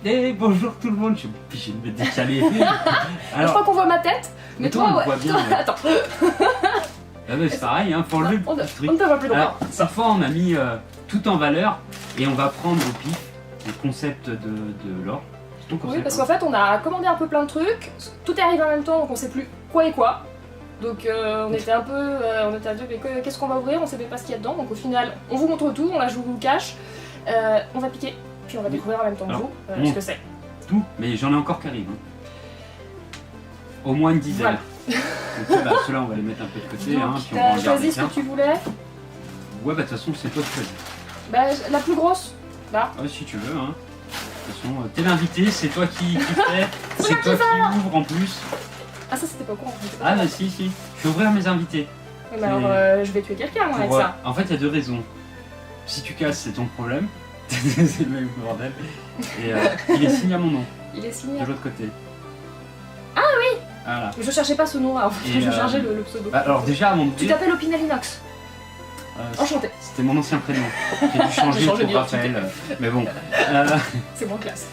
Et bonjour tout le monde, je suis obligé de me décaler. Je crois qu'on voit ma tête, mais toi, on ouais. le voit bien. Ouais. Attends. Ah bah, c'est pareil, hein, pour enlever On le ne truc. te voit plus longtemps. Alors, cette fois, on a mis tout en valeur et on va prendre au pif le concept de l'or. C'est ton concept. Oui, parce qu'en fait, on a commandé un peu plein de trucs, tout est arrivé en même temps, donc on sait plus quoi et quoi. Donc on était un peu, mais qu'est-ce qu'on va ouvrir, on savait pas ce qu'il y a dedans, donc au final, on vous montre tout, on la joue, on vous le cache, on va piquer, puis on va découvrir en même temps que Alors, vous ce que c'est. Tout, mais j'en ai encore qui arrivent. Hein. Au moins une dizaine. Voilà. Donc ceux-là, on va les mettre un peu de côté. Donc Hein, puis on va en t'as garder choisi ce qu'un. que tu voulais. Ouais, bah de toute façon, c'est toi qui choisis. Bah, la plus grosse, là. Ah, si tu veux, hein. De toute façon, t'es l'invité, c'est toi qui fais, c'est toi qui ouvre en plus. Ah, ça c'était pas au courant. Ah, bah si, si. Je vais ouvrir mes invités. Ouais, mais alors, je vais tuer quelqu'un, moi, avec Pour, ça. en fait, il y a deux raisons. Si tu casses, c'est ton problème. C'est le même bordel. Et il est signé à mon nom, Il est signé. de l'autre côté. Ah oui. Voilà. Mais je cherchais pas ce nom-là, en fait, Et, je cherchais le pseudo. Bah, alors déjà, avant de Tu dire, t'appelles Opinalinox. Enchanté. c'était mon ancien prénom. J'ai dû changer J'ai changé pour d'identité. Raphaël. Mais bon. C'est moins classe.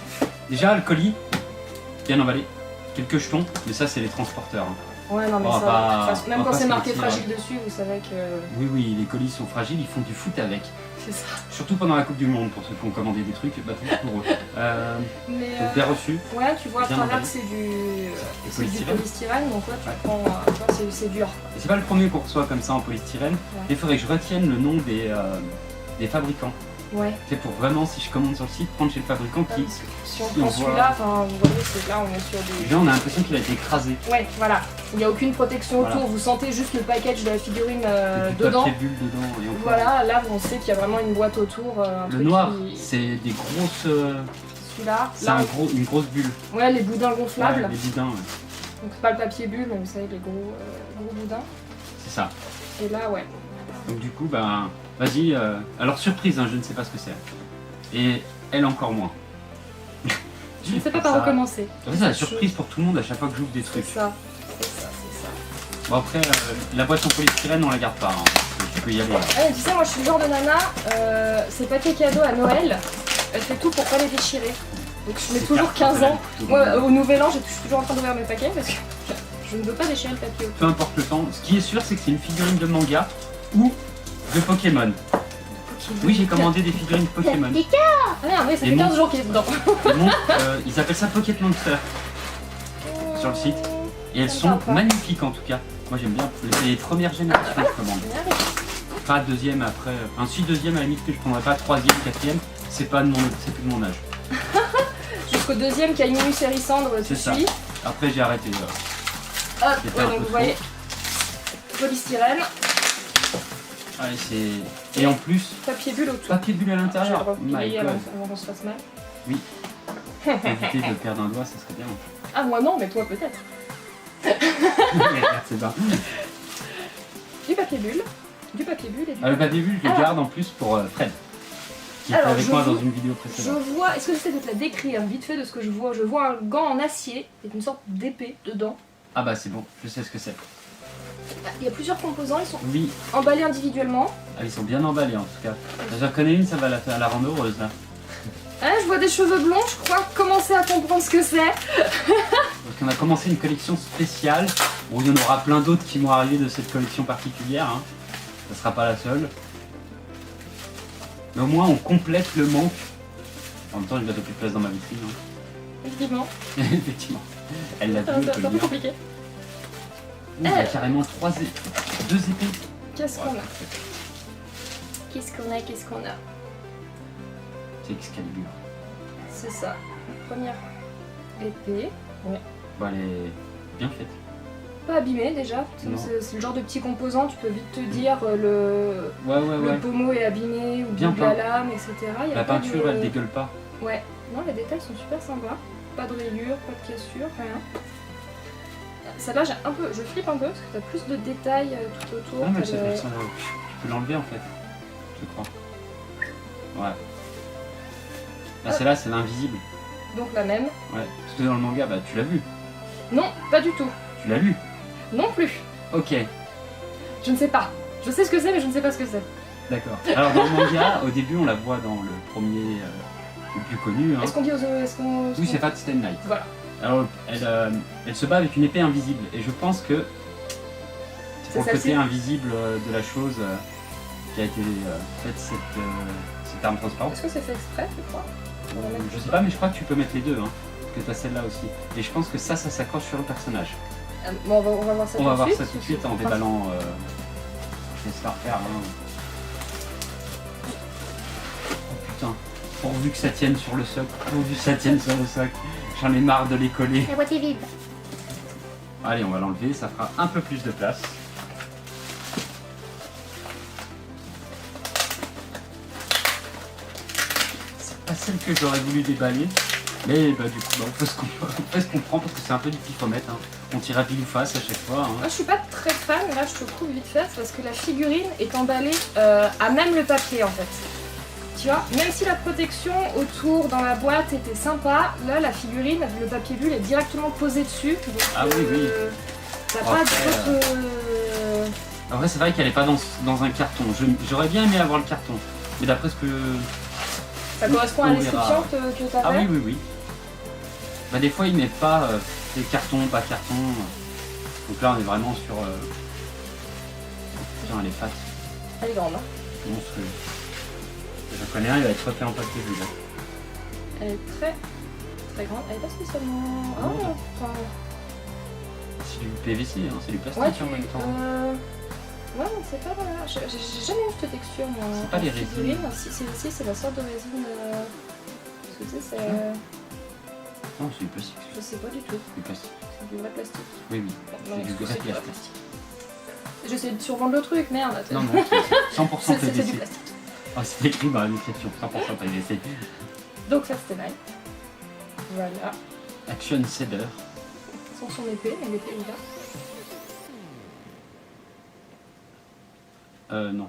Déjà, le colis, bien emballé. Quelques jetons, mais ça, c'est les transporteurs. hein. Ouais, non, mais On va ça, pas- de toute façon, on même va quand pas c'est se marqué mentir. fragile dessus, vous savez que Oui, oui, les colis sont fragiles, ils font du foot avec. c'est ça. Surtout pendant la Coupe du Monde, pour ceux qui ont commandé des trucs, bah tout pour eux. Mais Donc, bien reçu. ouais, tu vois à bien travers emballé. que c'est du polystyrène. polystyrène, donc ouais, tu Ouais. prends, tu vois, c'est dur. Et c'est pas le premier qu'on reçoit comme ça en polystyrène. Il faudrait que je retienne le nom des fabricants. Ouais. C'est pour vraiment, si je commande sur le site, prendre chez le fabricant qui. Si on Si on prend voit- celui-là, enfin, vous voyez, c'est là, on est sur des. Déjà, on a l'impression qu'il a été écrasé. Ouais, voilà. Il n'y a aucune protection Voilà. autour, vous sentez juste le package de la figurine Et du dedans. papier bulle dedans. Et encore. Voilà, là on sait qu'il y a vraiment une boîte autour. Un Le truc noir, qui- c'est des grosses. Celui-là, C'est là, une grosse bulle. ouais, les boudins gonflables. Ouais, les bidins, ouais. Donc c'est pas le papier bulle, mais vous savez, les gros boudins. C'est ça. Et là, ouais. Donc du coup, ben, vas-y. Alors surprise, hein, je ne sais pas ce que c'est. Et elle encore moins. Je ne sais pas Ça- par où commencer. En fait, c'est la surprise pour tout le monde à chaque fois que j'ouvre des C'est trucs. ça, c'est ça, c'est ça. Bon après, la boîte en polystyrène, on la garde pas. Hein. Tu peux y aller. Là. Ouais, tu sais, moi je suis le genre de nana, ces paquets cadeaux à Noël, elle fait tout pour pas les déchirer. Donc je mets C'est toujours clair, 15 ans. plutôt Moi, bien. au nouvel an, je suis toujours en train d'ouvrir mes paquets parce que je ne veux pas déchirer le papier. Peu importe le temps. Ce qui est sûr, c'est que c'est une figurine de manga ou de Pokémon. Oui, j'ai commandé des figurines Pokémon. Ah merde, oui, ça Et fait mon- 15 jours qu'il est dedans. Et bon, ils appellent ça Pocket Monster sur le site. Et elles sont Sympa. magnifiques en tout cas. Moi j'aime bien les premières générations que je commande. Pas deuxième après. Ensuite deuxième à la limite que je prendrais pas, troisième, quatrième, c'est pas de mon, c'est plus de mon âge. Jusqu'au deuxième qui a une série cendre, tu C'est ça. suis. Après j'ai arrêté. Hop, C'était ouais, un donc peu vous trop. voyez, polystyrène, Allez, c'est. Et en plus, papier bulle autour. papier bulle à Je vais le l'intérieur. My replier God. avant qu'on se fasse mal. Oui. Éviter de perdre un doigt, ça serait bien. Ah, moi non, mais toi peut-être. C'est bien. Du papier bulle et du. Ah, le papier bulle, je le Alors. garde en plus pour Fred. Qui était Alors, avec je moi vous- dans une vidéo Je précédente. vois, est-ce que j'essaie de te la décrire vite fait de ce que je vois? Je vois un gant en acier avec une sorte d'épée dedans. Ah bah c'est bon, je sais ce que c'est. Il y a plusieurs composants, ils sont Oui, emballés individuellement. ah, ils sont bien emballés en tout cas. J'en connais une, ça va la rendre heureuse là. Ah, je vois des cheveux blonds, je crois commencer à comprendre ce que c'est. Donc on a commencé une collection spéciale. Bon, il y en aura plein d'autres qui vont arriver de cette collection particulière. Hein. Ça sera pas la seule. Mais au moins on complète le manque. En même temps, il va plus de place dans ma vitrine. Hein. Effectivement. Effectivement. Elle l'a vu, C'est on peut un le peu dire. compliqué. Il y a carrément deux épées. Qu'est-ce qu'on a? Qu'est-ce qu'on a? C'est Excalibur. C'est ça. Première épée. Ouais. Bon, elle est bien faite. Pas abîmée déjà. Non. C'est le genre de petit composant, tu peux vite te dire le Ouais. pommeau est abîmé ou Bien de la peint. lame, etc. Il y a La pas peinture, de- elle dégueule pas. Ouais. Non, les détails sont super sympas. Pas de rayures, pas de cassure, rien. Celle-là, je flippe un peu parce que t'as plus de détails tout autour. Ah, mais t'as le- tu peux l'enlever en fait. Je crois. Ouais. Là, celle-là, c'est l'invisible. Donc la même. Ouais. Parce que dans le manga, bah tu l'as vu. Non, pas du tout. Tu l'as lu. Non plus. Ok. Je ne sais pas. Je sais ce que c'est, mais je ne sais pas ce que c'est. D'accord. Alors dans le manga, au début, on la voit dans le premier le plus connu. Hein. Est-ce qu'on dit Oui, c'est Fat Stay Night. Voilà. Alors, elle se bat avec une épée invisible. Et je pense que c'est pour le côté celle-ci. invisible de la chose qui a été faite cette arme transparente. Est-ce que c'est fait exprès, tu crois? Je sais pas, mais je crois que tu peux mettre les deux. Hein, parce que tu as celle-là aussi. Et je pense que ça s'accroche sur le personnage. Bon, on va voir ça On va voir tout ça tout de suite en déballant. Je vais se la refaire. Hein. Oh putain, pourvu que ça tienne sur le socle. Pourvu que ça tienne sur le socle. J'en ai marre de les coller. La boîte est vide. Allez, on va l'enlever, ça fera un peu plus de place. C'est pas celle que j'aurais voulu déballer. Mais bah, du coup, bah, on fait ce qu'on prend parce que c'est un peu du pifomètre. Hein. On tire à pile ou face à chaque fois. Hein. Moi je suis pas très fan, mais là je te coupe vite fait parce que la figurine est emballée à même le papier en fait. Tu vois, même si la protection autour dans la boîte était sympa, là la figurine, le papier bulle est directement posé dessus. Donc, Ah oui, oui. T'as Bon, pas après, d'autre. En vrai, c'est vrai qu'elle est pas dans un carton. J'aurais bien aimé avoir le carton. Mais d'après ce que... Ça correspond à on la description verra. que t'avais. Ah oui, oui, oui. Bah, des fois, ils mettent pas des cartons, pas cartons. Donc là, on est vraiment sur... Putain, elle est fat. Elle est grande, hein. Monstrueux. J'en connais un, il va être refait en papier bulle. Là. Elle est très très grande. Elle est pas spécialement. Non, Oh, enfin, C'est du PVC, hein, c'est du plastique ouais, en même temps. Ouais, mais c'est pas. J'ai jamais eu cette texture, moi. C'est pas en les figurine. résines. Si, c'est la sorte de résine. Parce que tu sais, c'est. Non, c'est du plastique. Je sais pas du tout. C'est du plastique. C'est du vrai plastique. Oui, oui. Non, C'est du c'est vrai du vrai plastique. J'essaie de survendre le truc, merde. Non, non, c'est 100% c'est du PVC. plastique. Ah, c'est écrit dans la description, 100% PVC. Donc ça c'était nice. Voilà. Action Cedar. Sans son épée, elle était où là? Non.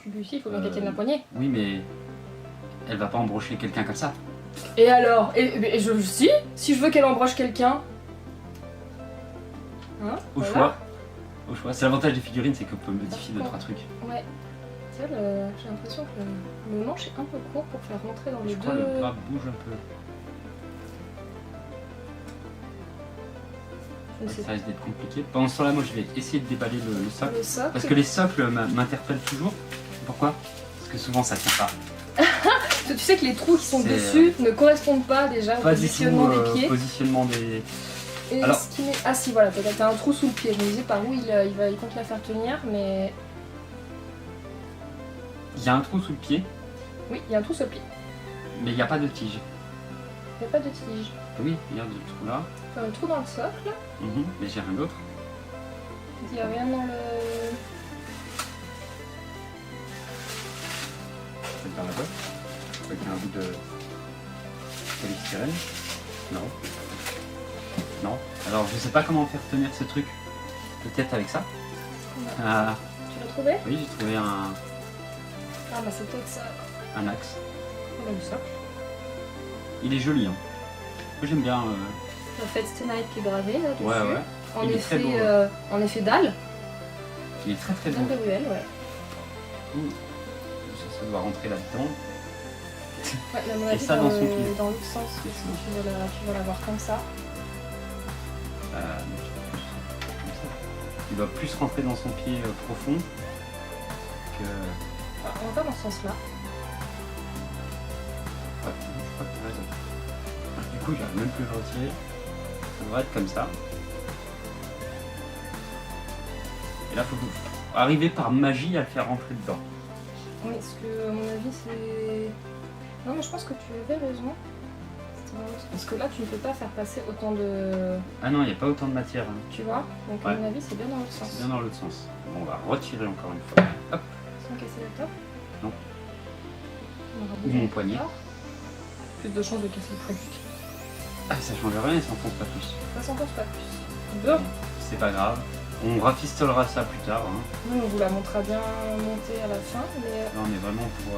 Tu lui aussi, il faut bien qu'elle tienne la poignée. Oui, mais elle va pas embrocher quelqu'un comme ça. Et alors si je veux qu'elle embroche quelqu'un. Hein, Au voilà. choix. Au choix. C'est l'avantage des figurines, c'est qu'on peut modifier 2-3 trucs. Ouais. Tu vois, j'ai l'impression que le manche est un peu court pour faire rentrer dans les Je deux. crois que le bras bouge un peu. Je ne sais Ça risque d'être compliqué. Pendant ce temps-là, moi je vais essayer de déballer le pas. socle. Le socle. Parce que les socles m'interpellent toujours. Pourquoi? Parce que souvent ça tient pas. Parce que tu sais que les trous qui sont C'est, dessus ne correspondent pas déjà au Pas du positionnement tout des pieds. positionnement des... Et Alors- ce qui met... Ah si, voilà, t'as un trou sous le pied. Je me disais par où il compte la faire tenir, mais Il y a un trou sous le pied, oui, il y a un trou sous le pied. mais il n'y a pas de tige. Il n'y a pas de tige. Oui, regarde le trou là. T'as un trou dans le socle. Mais j'ai rien d'autre. Il n'y a rien dans le... Peut-être dans la boîte. Avec un bout de polystyrène. Non. Non. Alors je sais pas comment faire tenir ce truc. Peut-être avec ça. Ah, Tu l'as trouvé? oui, j'ai trouvé Ah bah c'est peut-être ça. un axe. On a vu ça. Il est joli. Hein. Moi j'aime bien. La fête Tonight qui est gravée là dessus. Ouais, ouais. En Il est effet, très beau, en effet dalle. Il est très très Dalle beau. de ruelle, ouais. Ça doit rentrer là-dedans. Ouais, mais à mon Et avis, ça dans son pied. dans l'autre sens, parce que tu vas l'avoir comme ça. Comme ça. Il doit plus rentrer dans son pied profond que. Ah, on va pas dans ce sens-là. Ouais, je crois que tu as raison. Du coup, j'arrive même plus à le retirer. Ça devrait être comme ça. Et là, il faut arriver par magie à le faire rentrer dedans. Oui, parce que à mon avis c'est... Non mais je pense que tu avais raison. Parce que là tu ne peux pas faire passer autant de... Ah non, il n'y a pas autant de matière. Hein. Tu vois? Donc Ouais. à mon avis c'est bien dans l'autre sens. C'est bien dans l'autre sens. Bon, on va retirer encore une fois. Hop, Sans casser la top. Non. On aura ou besoin mon de poignet. ça. Plus de chances de casser le poignet. Ah, ça change rien, ça s'enfonce pas plus. Ça s'en pense pas plus. Bon, C'est pas grave. On rafistolera ça plus tard. Hein. nous on vous la montrera bien montée à la fin, mais... Là, on est vraiment pour.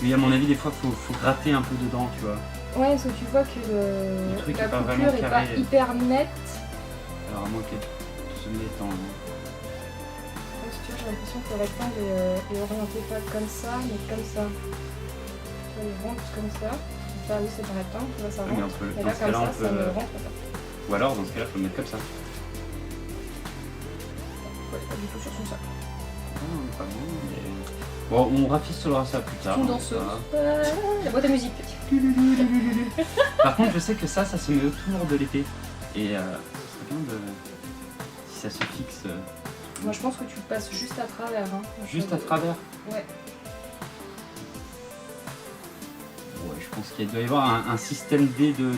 Oui, à mon avis, des fois, faut gratter un peu dedans, tu vois. Ouais, parce que tu vois que Le truc la est pas coupure vraiment est pas carré. hyper nette. Alors, à moins qu'elle se mette en. Ouais, si tu vois, j'ai l'impression que le rectangle est orienté pas comme ça, mais comme ça. Tu vois, ils rentrent comme ça. Ça, oui, c'est pareil, tu vois, ça Mais rentre. on peut, Et dans là, ce comme cas-là, ça, on ça ne peut. rentre pas. Ou alors, dans ce cas-là, faut le mettre comme ça. Ouais, pas du tout sur son sac. Ah, on est pas bon, mais... Bon, on rafistolera ça plus tard. Une hein, danseuse. ça. La boîte à musique. Par contre, je sais que ça se met autour de l'épée. Et ce serait bien de. Si ça se fixe Moi, je pense que tu le passes juste à travers. Hein. juste à travers. Ouais. Ouais, je pense qu'il doit y avoir un système D de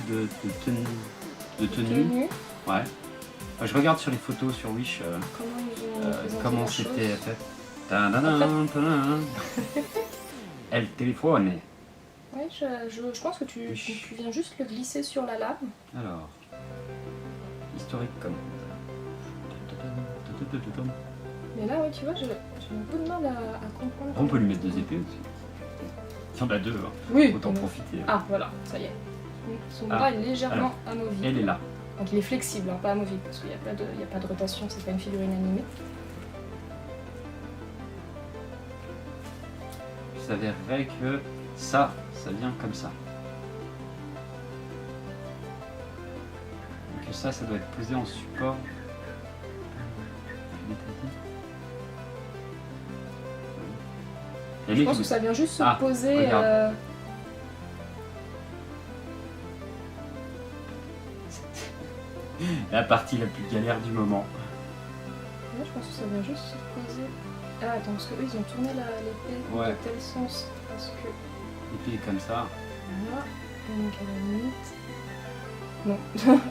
tenue. Tenue. Ouais. Je regarde sur les photos sur Wish Comment ils ont présenté comment la c'était chose. fait. Tadadam, tadadam. El téléphone. Ouais, je pense que tu viens juste le glisser sur la lame. Alors, historique commande. Mais là, oui, tu vois, j'ai un peu de mal à comprendre. On peut lui mettre 2 épées aussi. Il y en a 2, hein. Oui. Autant profiter. Ah, voilà, ça y est. Donc, son Ah, bras est légèrement amovible. Elle est là. Donc il est flexible, hein, pas amovible, parce qu'il n'y a pas de rotation, c'est pas une figurine animée. Il s'avérerait que ça vient comme ça. Donc ça doit être posé en support. Je pense que ça vient juste se poser. regarde. La partie la plus galère du moment. Moi, je pense que ça vient juste se poser. Ah, attends, parce qu'eux, ils ont tourné l'épée Ouais. de tel sens. Parce que. L'épée est comme ça. Voilà. Donc, à la limite. Non.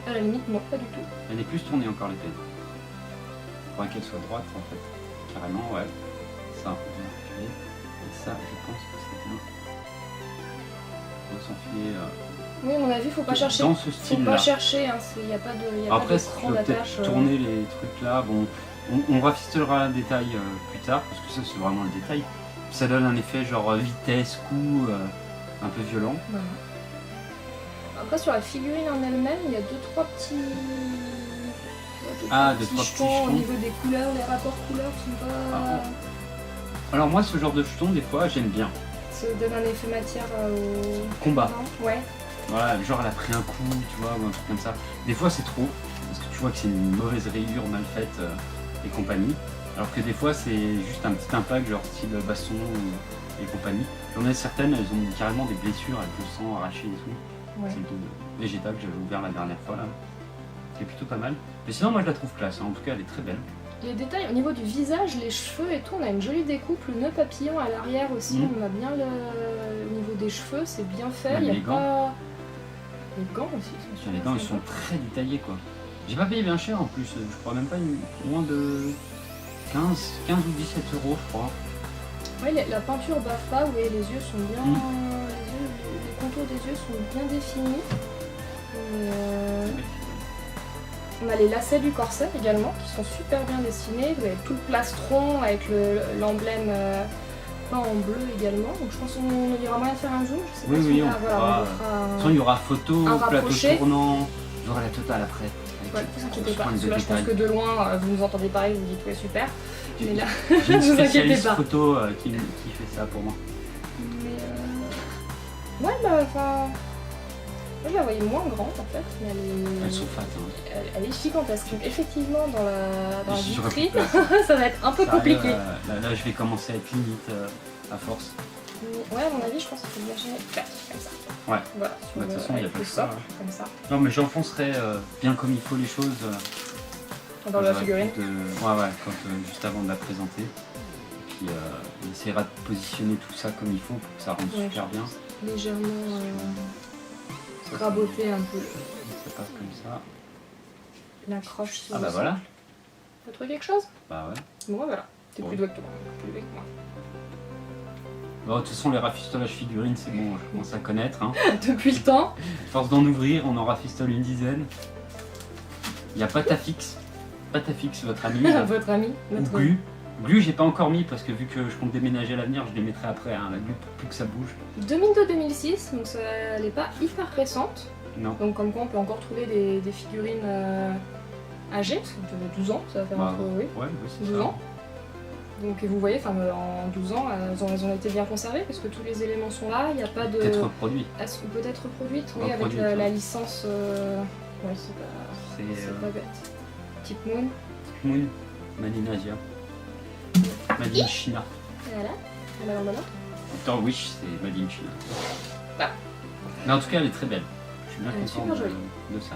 À la limite, non, pas du tout. Elle est plus tournée encore l'épée. Il faudrait qu'elle soit droite en fait. Carrément, ouais. Ça, on va enfiler. Et ça, je pense que c'est bien. On va s'enfiler Oui, à mon avis, faut pas chercher. dans ce Faut style-là. pas chercher, hein. Il n'y a pas de, Après, de si cran tu veux d'attache. peut-être tourner les trucs là, bon, on rafistolera le détail plus tard, parce que ça c'est vraiment le détail. Ça donne un effet genre vitesse, coup, un peu violent. Voilà. Après, sur la figurine en elle-même, il y a 2-3 petits. Deux, trois petits jetons au jetons. niveau des couleurs, les rapports couleurs sont pas. Ah. Alors moi, ce genre de jetons, des fois, j'aime bien. Ça donne un effet matière au Combat. Non ouais. Voilà, genre elle a pris un coup, tu vois, ou un truc comme ça. Des fois, c'est trop, parce que tu vois que c'est une mauvaise rayure mal faite et compagnie. Alors que des fois, c'est juste un petit impact, genre style baston et compagnie. J'en ai certaines, elles ont carrément des blessures avec le sang arraché et tout. Ouais. C'est de végétal que j'avais ouvert la dernière fois là. C'est plutôt pas mal. Mais sinon, moi je la trouve classe, hein. En tout cas, elle est très belle. Les détails au niveau du visage, les cheveux et tout, on a une jolie découpe. Le nœud papillon à l'arrière aussi, on a bien au niveau des cheveux, c'est bien fait. Même Il y a les pas. gants. Les gants aussi sont super Les gants, ils sympas. sont très détaillés quoi. J'ai pas payé bien cher en plus, je crois même pas moins de 15 ou 17 euros, je crois. Ouais, la peinture baffe pas, oui, les yeux sont bien. Les contours des yeux sont bien définis. Et, on a les lacets du corset également qui sont super bien dessinés. Vous avez tout le plastron avec l'emblème peint en bleu également. Donc je pense qu'il y aura moyen de faire un zoom. Je sais pas Oui, si oui, on on va fera. voilà, De toute façon, il y aura photo, un plateau rapproché. tournant, j'aurai la totale après. Avec Ouais, les vous grosses inquiétez pas, pointes parce de que là je pense détail. que de loin vous nous entendez pareil, vous dites ouais super. Mais là, J'ai une vous inquiétez spécialiste pas. photo qui fait ça pour moi. Mais ouais, bah enfin. Moi je la voyais moins grande en fait, mais Elles sont fat. Hein. elle est gigantesque. Donc effectivement dans la J'aurais plus de vitrine, place. ça va être un peu Ça, compliqué. là, je vais commencer à être limite à force. Ouais, à mon avis, je pense qu'il faut bien gérer comme ça. Ouais. Voilà, sur Bah, de toute façon, il y a avec pas le que ça, socle, hein. comme ça. Non, mais j'enfoncerai bien comme il faut les choses. Dans la j'aurai figurine. plus de- Ouais, quand, juste avant de la présenter. Et puis, on essaiera de positionner tout ça comme il faut pour que ça rende Ouais, super bien. Légèrement raboter un peu Ça passe comme ça. l'accroche sur Ah le bah voilà. socle. T'as trouvé quelque chose? Bah ouais. Bon, bah, voilà. T'es Ouais. plus doué que toi. Plus doué que moi. Bon, de toute façon, les rafistolages figurines, c'est bon, je commence à connaître. Hein. Depuis le temps. À force d'en ouvrir, on en rafistole une dizaine. Il y a Patafix. Patafix, votre ami. Votre ami. Ou Notre... Glu. Glu, j'ai pas encore mis parce que vu que je compte déménager à l'avenir, je les mettrai après. Hein, la Glu, pour plus que ça bouge. 2002-2006, donc elle est pas hyper récente. Non. Donc comme quoi on peut encore trouver des figurines âgées, parce que 12 ans, ça va faire Bah, entre oui, ouais, c'est 12 ça. ans. Donc vous voyez, en 12 ans, elles ont été bien conservées parce que tous les éléments sont là, il n'y a pas de... Peut-être reproduit. Elles sont peut-être reproduites, oui, avec Reproduites, la ouais. licence... Ouais, c'est C'est pas bête. Type Moon. Moon, Made in Asia. Made in China. Et voilà, on va dans le moment. Dans Wish, c'est Made in China. Ah. Mais en tout cas, elle est très belle. Je suis bien Elle est content super jolie. de ça.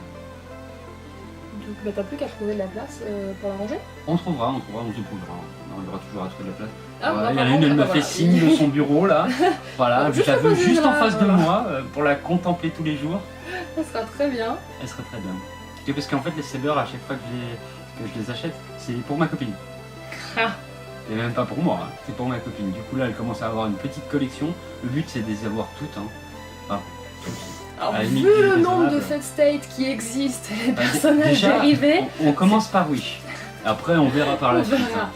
Donc bah, t'as plus qu'à trouver de la place pour la ranger. On trouvera, on se débrouillera. On arrivera toujours à trouver de la place. Ah, Ouais, bah, il y en a par une, contre, elle me bah, fait voilà. signe de son bureau là. Voilà, je Juste la à veux côté juste de en là, face de voilà. moi pour la contempler tous les jours. Ça sera très bien. Elle serait très bien. Et parce qu'en fait, les sabers, à chaque fois que je les achète, c'est pour ma copine. Ah. Et même pas pour moi, hein. C'est pour ma copine. Du coup, là, elle commence à avoir une petite collection. Le but, c'est de les avoir toutes. Hein. Enfin, toutes. Alors, À la vu limite, le du nombre de raisonnable. Fate State qui existent, les Bah, personnages déjà, dérivés, on commence par Wish. Après, on verra par la on suite. verra. Hein.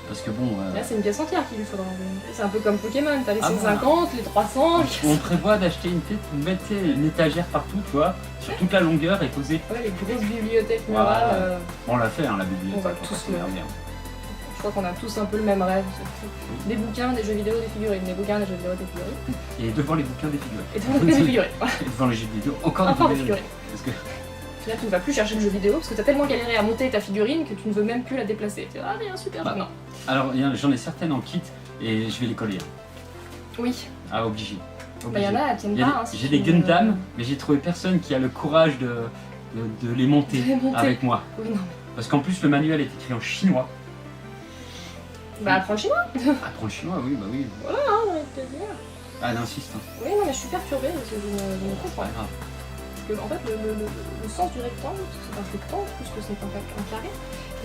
Parce que bon, Là, c'est une pièce entière qu'il lui faudra. C'est un peu comme Pokémon, t'as les Ah, 150, les 300, on prévoit d'acheter mettre une étagère partout, tu vois, sur toute la longueur et poser. ouais, les grosses bibliothèques Voilà. murales. Bon, on l'a fait, hein, la bibliothèque. On va faut tous pas s'énerver, hein. Je crois qu'on a tous un peu le même rêve. Des bouquins, des jeux vidéo, des figurines. Des bouquins, des jeux vidéo, des figurines. Et devant les bouquins des figurines. Et devant des figurines. Et devant les jeux vidéo, encore Encore des des figurines. figurines. Parce que Là, tu ne vas plus chercher le jeu vidéo parce que t'as tellement galéré à monter ta figurine que tu ne veux même plus la déplacer. Tu dis, ah, mais un super jeu. Bah. Non. alors, j'en ai certaines en kit et je vais les coller. Oui. Ah, obligé. Bah, il y en a, elles tiennent Il y a pas. hein, des- si J'ai tu des veux- Gundam, mais j'ai trouvé personne qui a le courage de les monter De les monter. avec moi. Oui, non. Parce qu'en plus, le manuel est écrit en chinois. Bah, apprends le chinois. Apprends le chinois, oui, bah oui. Voilà, hein, avec plaisir. Ah, elle insiste. Hein. Oui, non, mais je suis perturbée parce que je ne comprends Pas pas. grave. Parce que, en fait, le sens du rectangle, parce que c'est un rectangle plus que c'est un carré,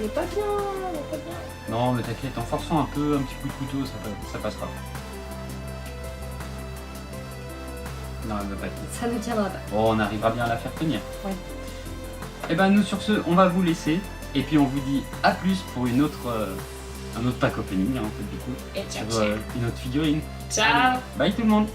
n'est pas bien. N'est pas bien. Non, mais t'inquiète, en forçant un petit coup de couteau, ça passera. Non, elle va pas tenir. Ça ne tiendra pas. Bon, on arrivera bien à la faire tenir. Ouais. Et ben nous sur ce, on va vous laisser. Et puis on vous dit à plus pour un autre pack opening, hein, en fait, du coup. Et ciao, Sur une autre figurine. ciao. Bye tout le monde.